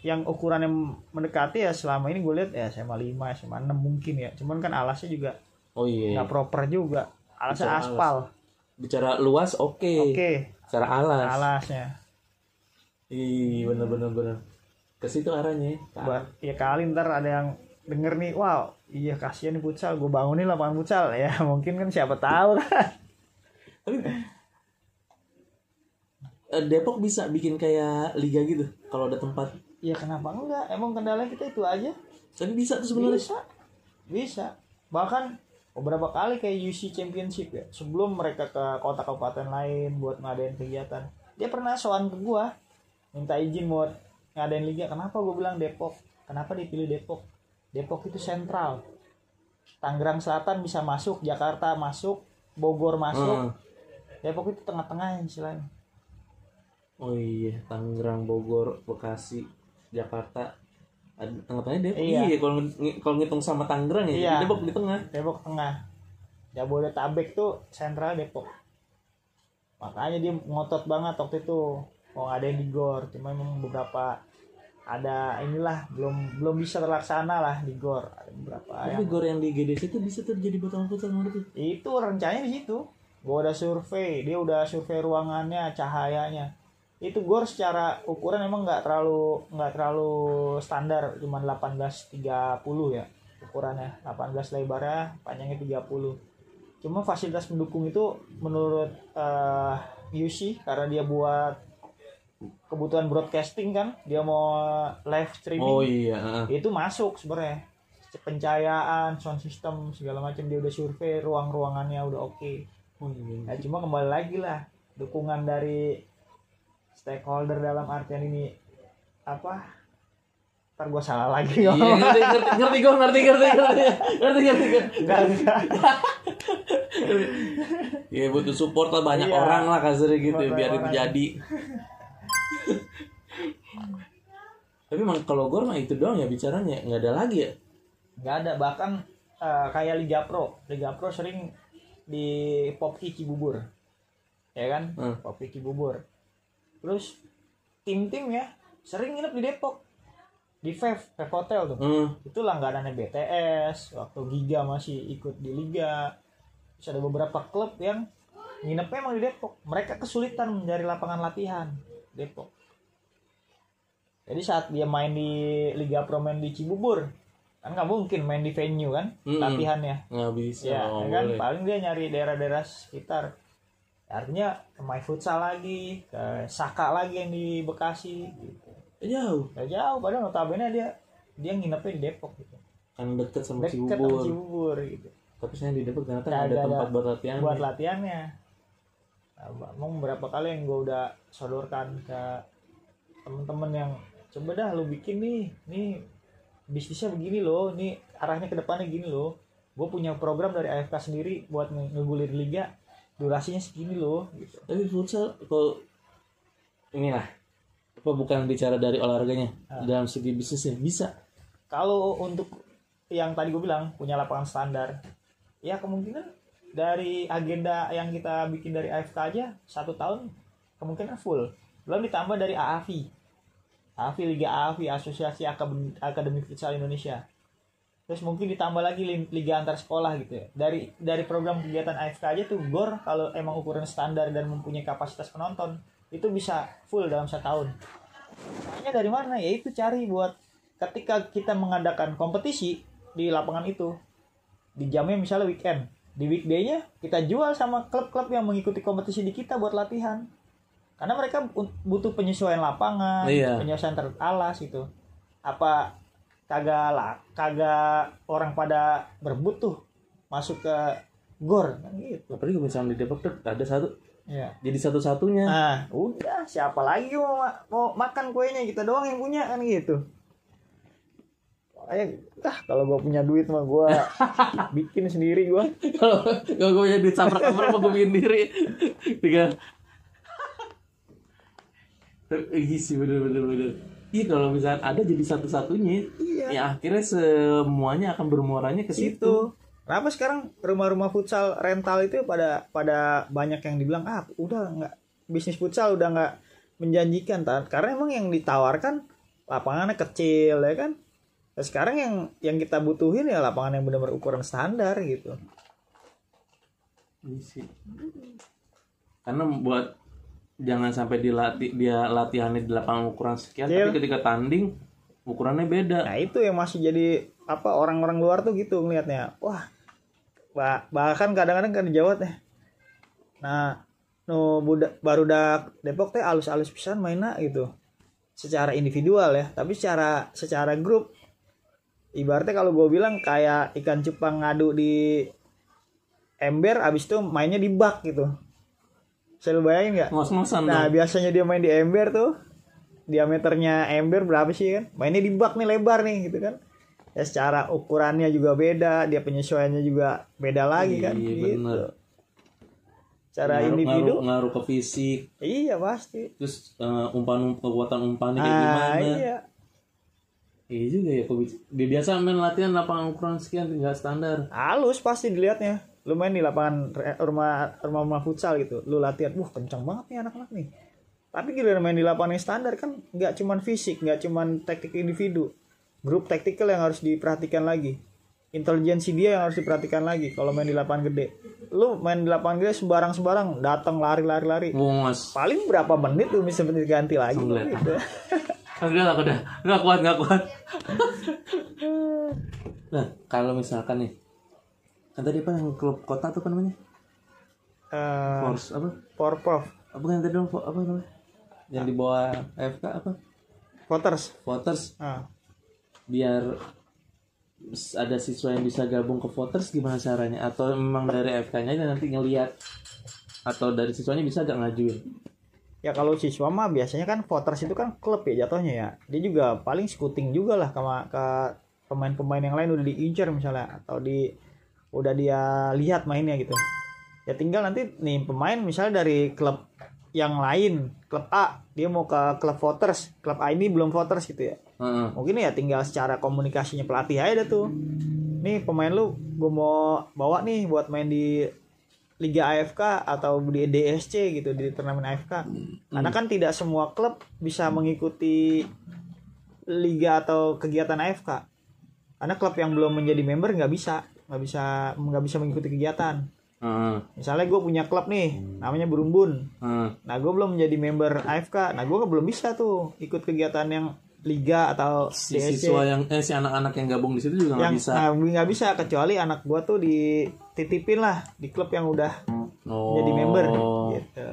Yang ukurannya mendekati ya selama ini gue lihat ya SMA 5, SMA 6 mungkin ya. Cuman kan alasnya juga nggak proper juga. Alasnya aspal. Bicara luas oke. Bicara alasnya. Ih bener. Ke situ arahnya. Ya kali ntar ada yang denger nih, wow iya kasihan nih futsal, gue bangunin lapangan futsal ya mungkin kan siapa tahu kan. Tapi Depok bisa bikin kayak liga gitu kalau ada tempat. Ya kenapa enggak? Emang kendala kita itu aja. Tapi bisa tuh sebenarnya. Bisa. Bahkan beberapa kali kayak UC Championship ya. Sebelum mereka ke kota kabupaten lain buat ngadain kegiatan, dia pernah sowan ke gua minta izin buat ngadain liga. Kenapa gua bilang Depok? Kenapa dipilih Depok? Depok itu sentral. Tangerang Selatan bisa masuk, Jakarta masuk, Bogor masuk. Depok itu tengah-tengah istilahnya. Oh iya, Tangerang, Bogor, Bekasi, Jakarta. Tengah-tengahnya Depok. Iya, kalau ngitung sama Tangerang ya, iya. Depok di tengah. Depok tengah. Jabodetabek tuh sentral Depok. Makanya dia ngotot banget waktu itu mau ngadain di GOR. Cuma memang beberapa ada inilah belum bisa terlaksana lah di GOR. Ada beberapa. Tapi GOR yang di GDC itu bisa terjadi botol futsal menurut itu. Itu rencananya di situ. Gua udah survei, dia udah survei ruangannya, cahayanya. Itu GOR secara ukuran emang nggak terlalu standar, cuma 18-30 ya ukurannya, 18 lebarnya, panjangnya 30. Cuma fasilitas pendukung itu menurut UC karena dia buat kebutuhan broadcasting kan, dia mau live streaming. Oh iya. Itu masuk sebenarnya. Pencahayaan, sound system segala macam dia udah survei, ruangannya udah oke. Ya cuma kembali lagi lah, dukungan dari stakeholder dalam artian ini apa? Ntar gue salah lagi. Iya, ngerti gue. Enggak. Ya butuh support lah banyak Iya. orang lah kasarnya gitu Support biar itu orang. jadi. Tapi emang kalau gor mah itu doang ya bicaranya, nggak ada lagi ya. Nggak ada, bahkan kayak Liga Pro sering di Popki Cibubur, ya kan? Popki Cibubur. Terus tim-tim ya sering nginep di Depok, di Vev Hotel tuh. Itu langganannya BTS, waktu Giga masih ikut di Liga. Terus ada beberapa klub yang nginepnya emang di Depok. Mereka kesulitan mencari lapangan latihan Depok. Jadi saat dia main di Liga Pro, main di Cibubur, kan nggak mungkin main di venue kan, latihannya. Nggak bisa. Ya, kan boleh. paling dia nyari daerah-daerah sekitar. Artinya ke My Futsal lagi, ke Saka lagi yang di Bekasi gitu. Jauh. Gak jauh, padahal notabene dia nginepnya di Depok gitu. Kan deket sama Deket sama Cibubur. Cibubur gitu. Tapi saya di Depok ternyata Nggak nggak ada tempat buat latihan. Buat latihannya. Nah, emang berapa kali yang gue udah sodorkan ke temen-temen yang coba dah lu bikin nih bisnisnya begini loh, nih arahnya ke depannya gini loh. Gue punya program dari AFK sendiri buat ngegulir liga, durasinya segini loh gitu. Tapi futsal kalau inilah apa bukan bicara dari olahraganya dalam segi bisnisnya bisa. Kalau untuk yang tadi gue bilang punya lapangan standar, ya kemungkinan dari agenda yang kita bikin dari AFK aja 1 tahun kemungkinan full. Belum ditambah dari AFI Liga AFI, Asosiasi Akademi Futsal Indonesia. Terus mungkin ditambah lagi liga antar sekolah gitu ya. Dari program kegiatan AFK aja tuh GOR kalau emang ukuran standar dan mempunyai kapasitas penonton itu bisa full dalam 1 tahun. Makanya dari mana? Ya itu cari buat ketika kita mengadakan kompetisi di lapangan itu, di jamnya misalnya weekend, di weekday-nya kita jual sama klub-klub yang mengikuti kompetisi di kita buat latihan. Karena mereka butuh penyesuaian lapangan, penyesuaian alas gitu. Apa kagak orang pada berebut tuh masuk ke GOR kan gitu. Apalagi misalnya di Depok tuh ada satu. Iya. Jadi satu-satunya. Nah, udah siapa lagi mau makan kuenya, kita doang yang punya kan gitu. Kalau gue punya duit mah gue bikin sendiri gue. Kalau gue punya duit samper-samper mah gue bikin diri. Tiga. Iya sih bener. Iya kalau misalnya ada jadi satu-satunya, ya akhirnya semuanya akan bermuaranya ke situ. Kenapa sekarang rumah-rumah futsal rental itu pada banyak yang dibilang udah nggak, bisnis futsal udah nggak menjanjikan karena emang yang ditawarkan lapangannya kecil ya kan. Nah, sekarang yang kita butuhin ya lapangan yang benar-benar ukuran standar gitu. Iya sih. Karena buat jangan sampai dia latihannya di lapangan ukuran sekian, tapi ketika tanding ukurannya beda. Nah itu yang masih jadi orang-orang luar tuh gitu ngelihatnya. Wah, bahkan kadang-kadang kan di Jawa teh. Nah, barudak Depok teh alus-alus pisan mainnya gitu. Secara individual ya, tapi secara grup. Ibaratnya kalau gue bilang kayak ikan cupang ngadu di ember, abis itu mainnya di bak gitu. Saya lu bayangin nggak? Ngos-ngosan Nah dong. biasanya dia main di ember tuh, diameternya ember berapa sih kan? Mainnya di bak nih, lebar nih gitu kan? Ya secara ukurannya juga beda, dia penyesuaiannya juga beda lagi kan? Gitu. Bener. Cara individu ngaruh ke fisik. Iya pasti. Terus kekuatan umpannya kayak gimana? Iya. Iya juga ya. Biasa main latihan lapangan ukuran sekian tinggal standar. Halus pasti dilihatnya. Lu main di lapangan rumah futsal gitu, lu latihan, kencang banget nih anak-anak nih. Tapi giliran main di lapangan yang standar kan nggak cuman fisik, nggak cuman taktik individu, grup taktikal yang harus diperhatikan lagi, intelijensi dia yang harus diperhatikan lagi. Kalau main di lapangan gede, lu main di lapangan gede sembarang datang lari, Bungos. paling berapa menit lu bisa ganti lagi gitu. Udah nggak kuat. Nah kalau misalkan nih, kan tadi apa yang klub kota tuh apa namanya? Force apa? Porprov. Apa yang tadi apa namanya? Yang di bawah AFK apa? Voters. Biar ada siswa yang bisa gabung ke voters gimana caranya? Atau memang dari AFK-nya nanti ngelihat, atau dari siswanya bisa gak ngajuin? Ya kalau siswa mah biasanya kan voters itu kan klub ya jatuhnya ya. Dia juga paling scouting juga lah ke pemain-pemain yang lain udah diincar misalnya, atau udah dia lihat mainnya gitu. Ya tinggal nanti nih pemain misalnya dari klub yang lain, klub A, dia mau ke klub voters, klub A ini belum voters gitu ya. Mungkin ya tinggal secara komunikasinya pelatih aja tuh. Nih pemain lu gue mau bawa nih buat main di Liga AFK atau di DSC gitu, di turnamen AFK. Karena kan tidak semua klub bisa mengikuti liga atau kegiatan AFK. Karena klub yang belum menjadi member nggak bisa mengikuti kegiatan. Misalnya gue punya klub nih, namanya Berumbun. Nah gue belum menjadi member AFK, nah gue belum bisa tuh ikut kegiatan yang liga atau DSC. Siswa yang si anak-anak yang gabung di situ juga nggak bisa. Nggak bisa, kecuali anak gue tuh dititipin lah di klub yang udah jadi member gitu.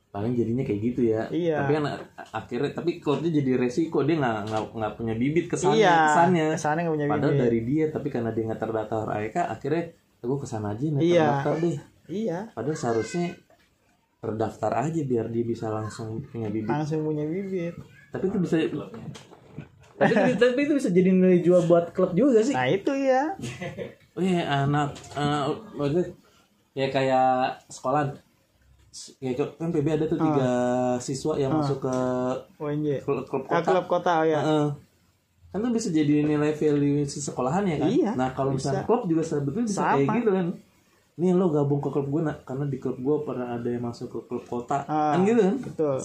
Paling jadinya kayak gitu ya. Iya. Tapi kan akhirnya klubnya jadi resiko, dia nggak punya bibit kesannya. Kesannya nggak punya bibit. Padahal dari dia, tapi karena dia nggak terdaftar AEK, akhirnya gue kesana aja terdaftar deh. Iya. Padahal seharusnya terdaftar aja biar dia bisa langsung punya bibit. Tapi itu bisa. tapi itu bisa jadi nilai jual buat klub juga sih. Nah itu ya. Oh iya, maksudnya ya kayak sekolah. Ya kan PB ada tuh 3 siswa yang masuk ke klub kota. Klub kota ya. Kan tuh bisa jadi nilai value si sekolahan ya kan. Iya, nah kalau misalnya klub juga sebetulnya bisa kayak gitu kan. Nih lo gabung ke klub gue karena di klub gue pernah ada yang masuk ke klub kota. Kan gitu kan. Betul.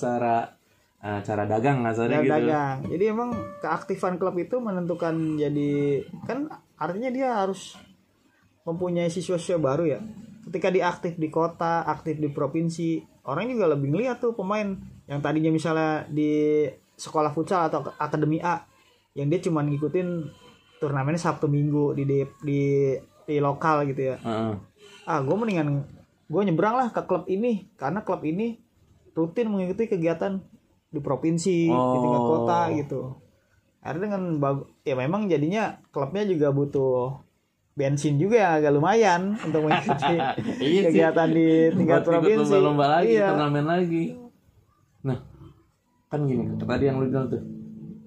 Cara dagang gitu. Dagang. Jadi emang keaktifan klub itu menentukan, jadi kan artinya dia harus mempunyai siswa-siswa baru ya. Ketika dia aktif di kota, aktif di provinsi, orang juga lebih ngeliat tuh pemain yang tadinya misalnya di sekolah futsal atau akademi A, yang dia cuma ngikutin turnamennya Sabtu Minggu di lokal gitu ya. Gue mendingan gue nyebrang lah ke klub ini, karena klub ini rutin mengikuti kegiatan di provinsi, di tingkat kota gitu. Akhirnya dengan ya memang jadinya klubnya juga butuh bensin juga ya, agak lumayan untuk mengikuti kegiatan di tingkat provinsi. Lomba lagi, turnamen lagi. Nah, kan gini, tadi yang lu bilang tuh,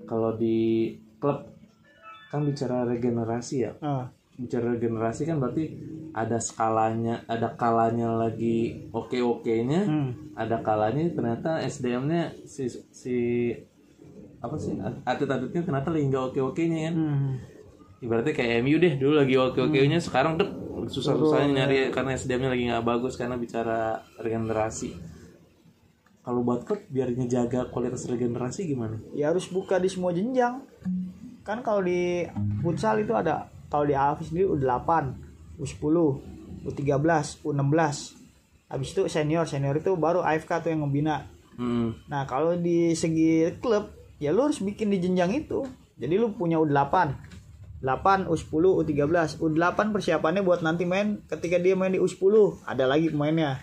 kalau di klub kan bicara regenerasi ya. Bicara regenerasi kan berarti ada skalanya, ada kalanya lagi oke-nya, ada kalanya ternyata SDM-nya si atlet-atletnya ternyata lagi nggak oke-nya kan. Ibaratnya kayak MU deh, dulu lagi oke-nya, sekarang tuh susah-susahnya nyari karena SDM-nya lagi nggak bagus karena bicara regenerasi. Kalau buat klub biar ngejaga kualitas regenerasi gimana? Ya harus buka di semua jenjang. Kan kalau di futsal itu ada, kalau di AFI sendiri U8, U10, U13, U16. Habis itu senior itu baru AFK tuh yang membina. Nah, kalau di segi klub, ya lu harus bikin di jenjang itu. Jadi lu punya U8, U10, U13. U8 persiapannya buat nanti main, ketika dia main di U10, ada lagi pemainnya.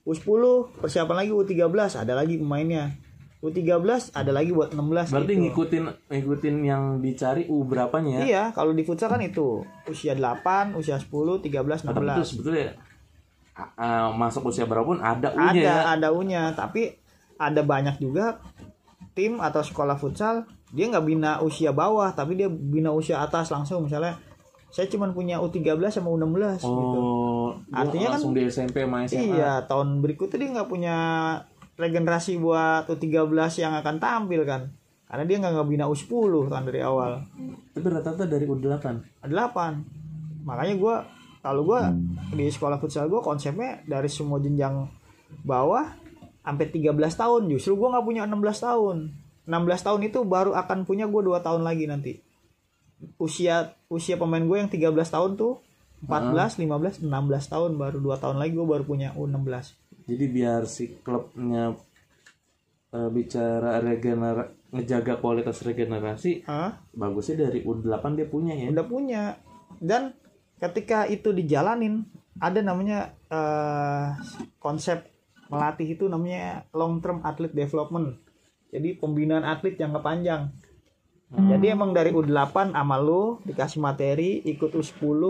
U10 persiapan lagi, U13 ada lagi pemainnya. U13 ada lagi buat 16. Berarti gitu. ngikutin yang dicari U berapanya ya? Iya, kalau di futsal kan itu usia 8, usia 10, 13, 16. Tapi itu sebetulnya masuk usia berapun ada U-nya. Ada U-nya, tapi ada banyak juga tim atau sekolah futsal dia nggak bina usia bawah, tapi dia bina usia atas langsung. Misalnya saya cuma punya U13 sama U16 gitu. Artinya langsung kan di SMP sama SMA. Iya, tahun berikutnya dia nggak punya regenerasi buat U13 yang akan tampil kan, karena dia nggak bina U10 kan dari awal. Tapi rata-rata dari U8. 8. Makanya kalau gue di sekolah futsal gue konsepnya dari semua jenjang bawah sampai 13 tahun. Justru gue nggak punya 16 tahun. 16 tahun itu baru akan punya gue 2 tahun lagi nanti. Usia pemain gue yang 13 tahun tuh 14, 15, 16 tahun, baru 2 tahun lagi gue baru punya U16. Jadi biar si klubnya bicara ngejaga kualitas regenerasi, bagusnya dari U8 dia punya ya. Udah punya. Dan ketika itu dijalanin, ada namanya konsep melatih itu namanya long term athlete development. Jadi pembinaan atlet jangka panjang. Jadi emang dari U8 sama lu dikasih materi, ikut U10,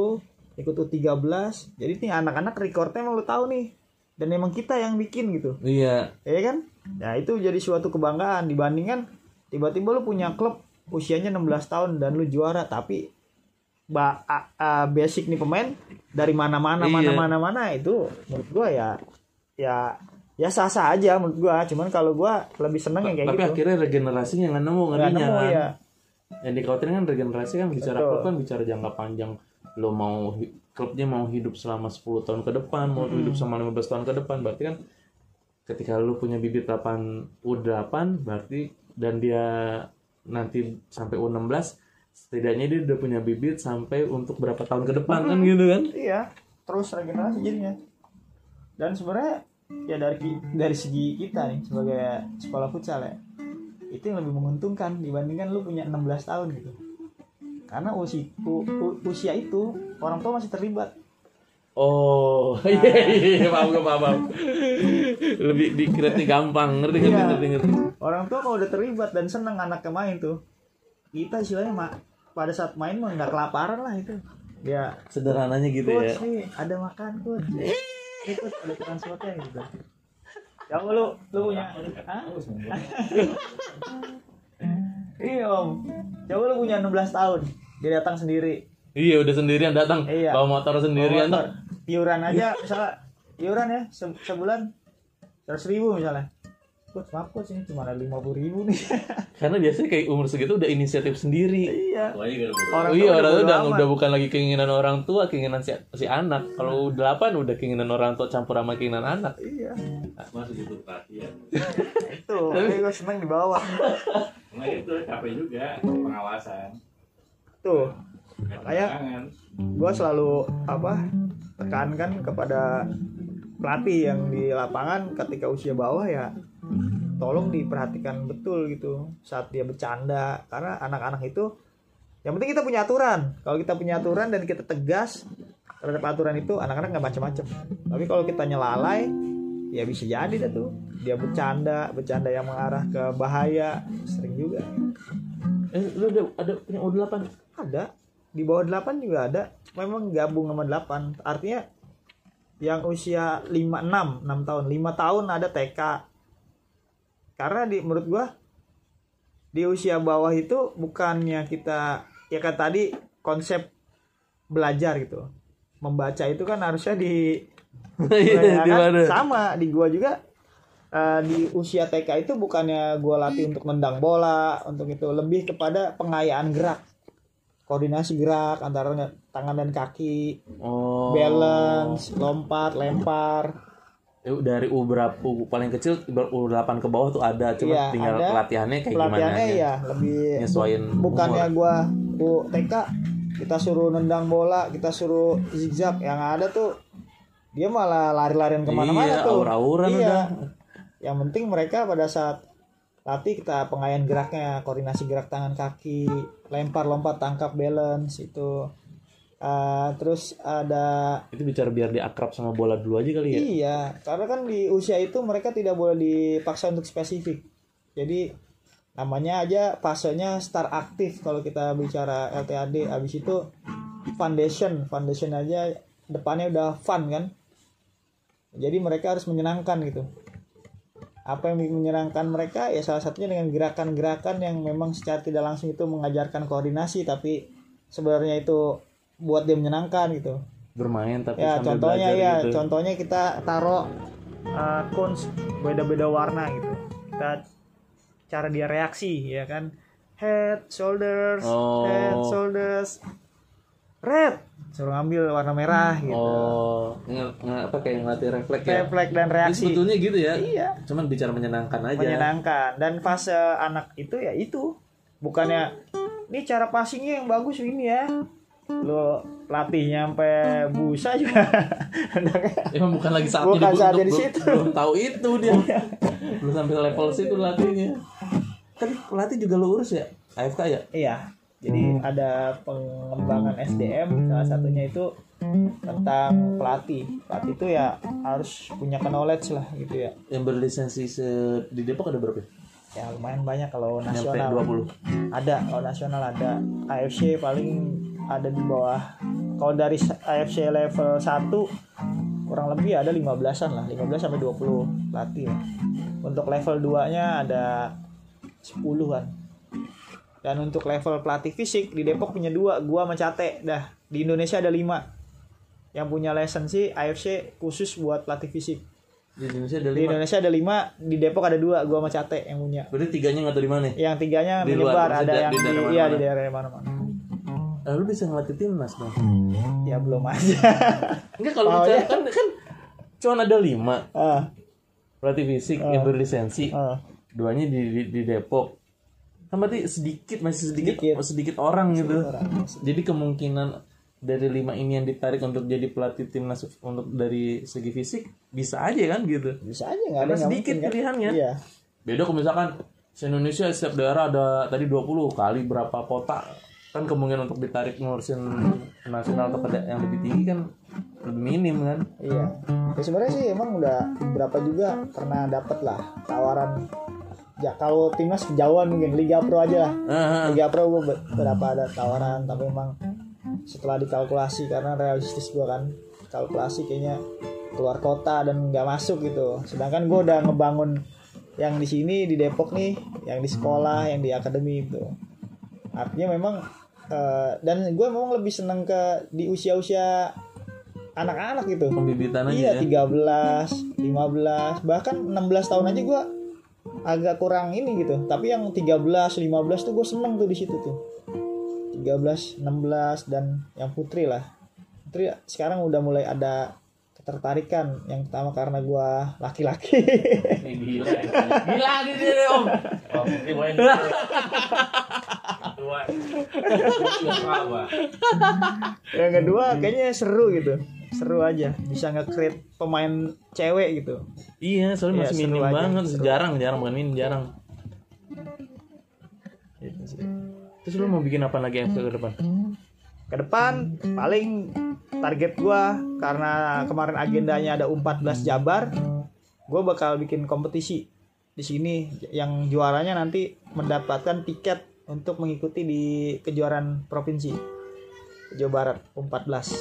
ikut U13. Jadi nih anak-anak recordnya emang lu tahu nih. Dan emang kita yang bikin gitu. Iya. Iya kan? Ya itu jadi suatu kebanggaan dibandingkan tiba-tiba lu punya klub usianya 16 tahun dan lu juara tapi basic nih pemain dari mana-mana itu menurut gua ya sah-sah aja menurut gua. Cuman kalau gua lebih seneng yang kayak tapi gitu. akhirnya regenerasinya nggak nemu ngerinya kan. Ya. Yang dikhawatirin kan regenerasi kan bicara Betul. klub kan bicara jangka panjang. Lo mau klubnya mau hidup selama 10 tahun ke depan, mau hidup sama 15 tahun ke depan. Berarti kan ketika lo punya bibit U8 berarti dan dia nanti sampai U16 setidaknya dia udah punya bibit sampai untuk berapa tahun ke depan kan gitu kan. Iya, terus regenerasi jadinya. Dan sebenarnya ya dari segi kita nih sebagai sekolah futsal ya, itu yang lebih menguntungkan dibandingkan lu punya 16 tahun gitu. Karena usia itu orang tua masih terlibat. Oh, iya, paham. Lebih dikira gampang, ngerti. Orang tua kalau udah terlibat dan seneng anaknya main tuh, kita istilahnya pada saat main mah nggak kelaparan lah itu. Ya sederhananya gitu coach, ya. nih ada makan coach. Itu ada transportnya gitu. Ya lu punya, iya om. Coba lu punya 16 tahun, dia datang sendiri. Iya udah sendirian datang, bawa motor sendirian. Iuran aja misalnya, iuran ya sebulan 100.000 misalnya. Coach maaf coach ini cuma ada 50.000 nih. Karena biasanya kayak umur segitu udah inisiatif sendiri. Iya. Orang udah bukan lagi keinginan orang tua, keinginan si anak. Kalau 8 udah keinginan orang tua campur sama keinginan anak. Iya. Masuk itu perhatian. Itu, tapi gue seneng di bawah. Nah itu capek juga pengawasan. Tuh. Makanya gue selalu tekankan kepada pelatih yang di lapangan ketika usia bawah ya tolong diperhatikan betul gitu saat dia bercanda, karena anak-anak itu yang penting kita punya aturan. Kalau kita punya aturan dan kita tegas terhadap aturan itu, anak-anak nggak macam-macam. Tapi kalau kita nyelalai ya bisa jadi dah tuh dia bercanda yang mengarah ke bahaya, sering juga. Lu ada punya U8? Ada, di bawah 8 juga ada, memang gabung sama 8. Artinya yang usia 6 tahun, 5 tahun ada TK. Karena menurut gua di usia bawah itu bukannya kita ya kan tadi konsep belajar gitu. Membaca itu kan harusnya sama di gua juga. Di usia TK itu bukannya gua latih untuk nendang bola, untuk itu lebih kepada pengayaan gerak. Koordinasi gerak antara tangan dan kaki, balance, lompat, lempar. Dari U paling kecil U8 ke bawah tuh ada, cuma tinggal pelatihannya kayak gimana ya lebih nyesuaiin bukannya gua TK kita suruh nendang bola, kita suruh zigzag, yang ada tuh dia malah lari-larian kemana-mana tuh aura-auran udah. Yang penting mereka pada saat latih kita pengayaan geraknya, koordinasi gerak tangan kaki, lempar, lompat, tangkap, balance itu. Terus ada itu bicara biar dia akrab sama bola dulu aja kali ya. Iya, karena kan di usia itu mereka tidak boleh dipaksa untuk spesifik. Jadi namanya aja fasenya start aktif kalau kita bicara LTAD. Habis itu foundation aja depannya udah fun kan. Jadi mereka harus menyenangkan gitu. Apa yang menyenangkan mereka ya salah satunya dengan gerakan-gerakan yang memang secara tidak langsung itu mengajarkan koordinasi, tapi sebenarnya itu buat dia menyenangkan gitu. Bermain tapi ya sambil contohnya belajar gitu. Contohnya kita taruh cones beda-beda warna gitu. Kita cara dia reaksi ya kan. Head, shoulders, red. Suruh ngambil warna merah gitu. Kayak ngelatih refleks ya. Refleks dan reaksi. Jadi sebetulnya gitu ya. Iya. Cuman bicara menyenangkan aja. Menyenangkan, dan fase anak itu ya itu. Bukannya ini cara passingnya yang bagus ini ya. Lo latihnya sampai busa juga. Emang bukan lagi saatnya di situ. Belum tahu itu dia. Belum sampai level situ latihnya. Kan pelatih juga lo urus ya? AFK ya? Iya. Jadi ada pengembangan SDM, salah satunya itu tentang pelatih. Pelatih itu ya harus punya knowledge lah gitu ya. Yang berlisensi di Depok ada berapa? Ya lumayan banyak kalau Nyampe nasional. 20. Ada, kalau nasional ada. AFC paling ada di bawah. Kalau dari AFC level 1 kurang lebih ada 15-an lah, 15 sampai 20 pelatih lah. Untuk level 2-nya ada 10-an. Dan untuk level pelatih fisik di Depok punya 2, gua sama Cate. Dah, di Indonesia ada 5 yang punya lisensi AFC khusus buat pelatih fisik. Di Indonesia ada Di 5. Indonesia ada 5, di Depok ada 2, gua sama Cate yang punya. Berarti 3-nya nggak tahu di mana? Yang 3-nya Di luar, menyebar, maksudnya ada yang di daerah di mana-mana. di daerah mana-mana. Lu bisa ngelatih timnas dong. Ya belum aja. Enggak kalau bicara kan cuma ada 5 Ah, pelatih fisik yang berlisensi. ah. 2-nya di Depok. Kan berarti masih sedikit orang gitu. Orang. Jadi kemungkinan dari 5 ini yang ditarik untuk jadi pelatih timnas untuk dari segi fisik bisa aja kan gitu. Bisa aja nggak ada Karena yang sedikit mungkin, kan? pilihannya. Iya. Beda kalau misalkan se-Indonesia setiap daerah ada tadi 20 kali berapa kota, kan kemungkinan untuk ditarik ngurusin nasional atau yang lebih tinggi kan lebih minim kan. Iya. Ya sebenarnya sih emang udah beberapa juga pernah dapat lah tawaran. Ya kalau timnas kejauhan mungkin Liga Pro aja lah. Liga Pro gue berapa ada tawaran, tapi emang setelah dikalkulasi karena realistis gue kan kalkulasi kayaknya keluar kota dan nggak masuk gitu. Sedangkan gue udah ngebangun yang di sini di Depok nih, yang di sekolah, yang di akademi itu. Artinya memang dan gue memang lebih seneng ke di usia-usia anak-anak gitu. Pembibitan aja Iya, ya. 13, 15, bahkan 16 tahun aja gue agak kurang ini gitu. Tapi yang 13, 15 tuh gue seneng tuh di situ tuh. 13, 16 dan yang putri lah. Putri sekarang udah mulai ada ketertarikan. Yang pertama karena gue laki-laki. Gila. Gila gitu deh om. Oh, ini main. Tua. Yang kedua kayaknya seru gitu. Seru aja. Bisa nge-create pemain cewek gitu. Iya, soalnya Iya, masih seru minim aja, banget, seru. jarang bukan minim, jarang. Gitu sih. Terus lu mau bikin apa lagi yang ke depan? Ke depan paling target gua karena kemarin agendanya ada U14 Jabar, gua bakal bikin kompetisi di sini yang juaranya nanti mendapatkan tiket untuk mengikuti di kejuaraan provinsi Jawa Barat U14.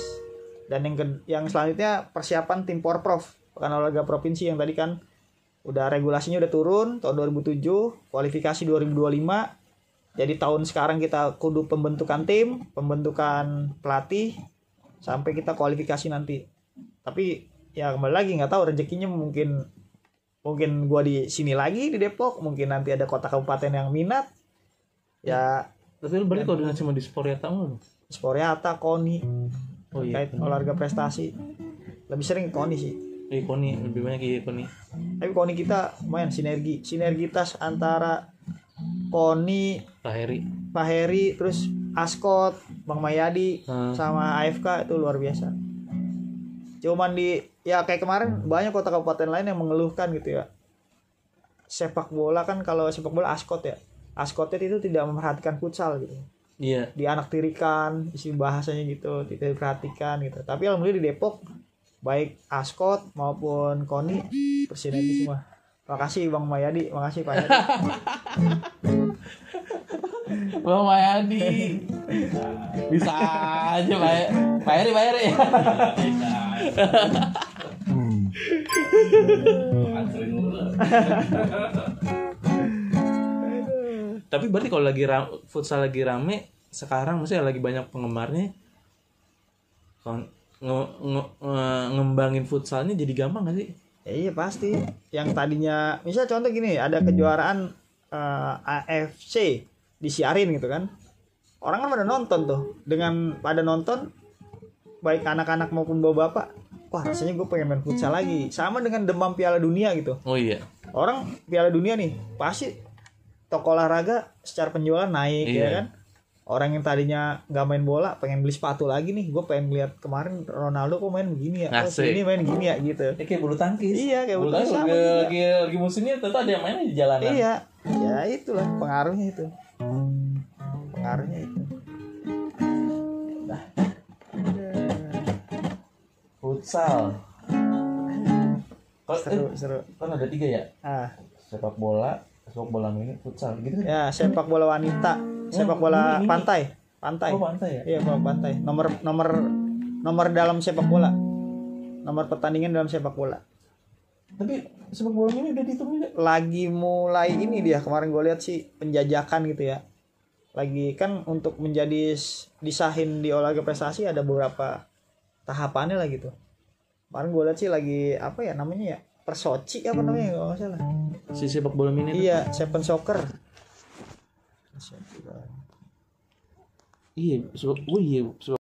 Dan yang selanjutnya persiapan tim Porprov, pekan olahraga provinsi yang tadi kan udah regulasinya udah turun tahun 2007, kualifikasi 2025. Jadi tahun sekarang kita kudu pembentukan tim, pembentukan pelatih, sampai kita kualifikasi nanti. Tapi ya kembali lagi nggak tahu rezekinya mungkin gua di sini lagi di Depok, mungkin nanti ada kota kabupaten yang minat. Ya Tapi lu balik koordinasi sama di Sporiata mulu. Sporiata, KONI, Oh iya. kait olahraga prestasi. Lebih sering ke KONI sih. Koni lebih banyak iya Koni. Tapi KONI kita lumayan sinergitas antara KONI, Pak Heri, terus Askot, Bang Mayadi, sama AFK itu luar biasa. Cuman ya kayak kemarin banyak kota kabupaten lain yang mengeluhkan gitu ya. Sepak bola kan kalau sepak bola Askot ya. Askotnya itu tidak memperhatikan futsal gitu. Iya. Dianaktirikan, isi bahasanya gitu, tidak diperhatikan gitu. Tapi alhamdulillah di Depok baik Askot maupun KONI bersinergi semua. Makasih Bang Mayadi, makasih Pak Yadi. Bang Mayadi. Bisa aja Pak Heri. Anterin dulu. Tapi berarti kalau lagi futsal lagi rame sekarang maksudnya lagi banyak penggemarnya, ngembangin futsalnya jadi gampang gak sih? Ya, iya pasti. Yang tadinya misal contoh gini, ada kejuaraan AFC disiarin gitu kan. Orang kan pada nonton tuh. Dengan pada nonton baik anak-anak maupun bapak-bapak, wah rasanya gue pengen main futsal lagi. Sama dengan demam Piala Dunia gitu. Oh iya. Orang Piala Dunia nih pasti toko olahraga secara penjualan naik Iya. ya kan. Orang yang tadinya nggak main bola pengen beli sepatu lagi nih. Gue pengen lihat kemarin Ronaldo kok main begini ya, Asik. ini main gini ya gitu. Kayak bulu tangkis. Iya, kayak bulu bulu tangkis tangkis sama lagi musimnya tentu ada yang mainnya di jalanan. Iya, ya itulah pengaruhnya itu. Pengaruhnya itu. Futsal. Seru. Kan ada 3 ya? Ah, Sepak bola, sepak bola ini futsal gitu kan? Ya, sepak bola wanita, sepak bola ini. pantai. Oh pantai ya? Iya, bola pantai. Nomor dalam sepak bola. Nomor pertandingan dalam sepak bola. Tapi sepak bola ini udah dihitung juga? Lagi mulai ini dia, kemarin gue lihat sih penjajakan gitu ya. Lagi kan untuk menjadi disahin di olahraga prestasi ada beberapa tahapannya lah gitu. Kemarin gue lihat sih lagi apa ya namanya ya? Persoci apa namanya kalau nggak salah. Si sepak bola mini itu? Iya, Seven Soccer. Iya, oh iya,